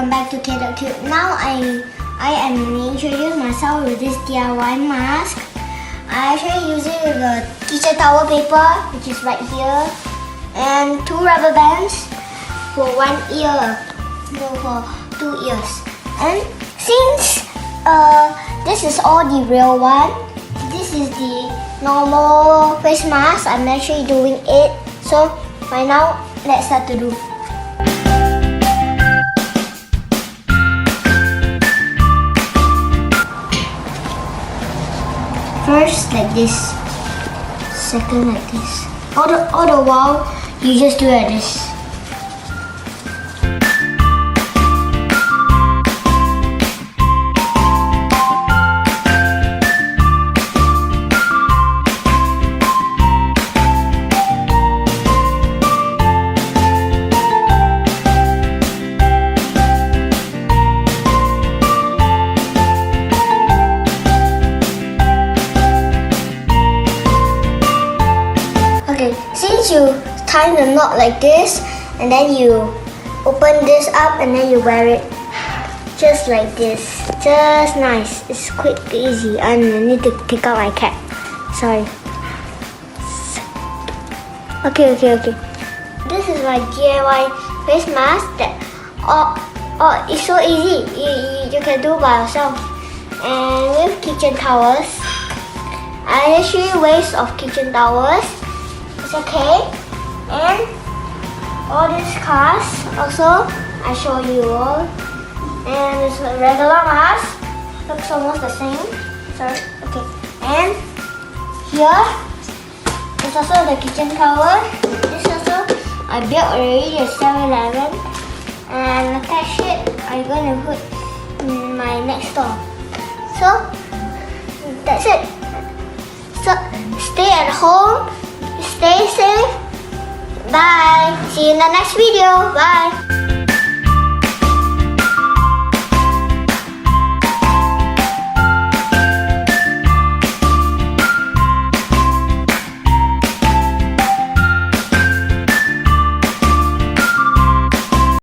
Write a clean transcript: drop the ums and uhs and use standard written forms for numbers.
welcome back to CalebCube. Now I am introduce myself with this DIY mask. I actually use it with a kitchen towel paper, which is right here, and 2 rubber bands for 1 ear, no, for 2 ears. And since this is all the real one, this is the normal face mask. I'm actually doing it. So right now, let's start to do. First like this, second like this. All the while, you just do like this. Okay, since you tie the knot like this, and then you open this up and then you wear it just like this. Just nice. It's quick, easy. And I need to pick up my cap. Sorry. Okay. This is my DIY face mask that it's so easy. You can do by yourself. And with kitchen towels, I actually waste of kitchen towels. It's okay. And all these cars also I show you all. And it's a regular mask. Looks almost the same. Sorry. Okay. And here is also the kitchen towel. This also I built already at 7-Eleven. And the cash sheet I'm gonna put in my next store. So that's it. So stay at home. Stay safe. Bye. See you in the next video. Bye.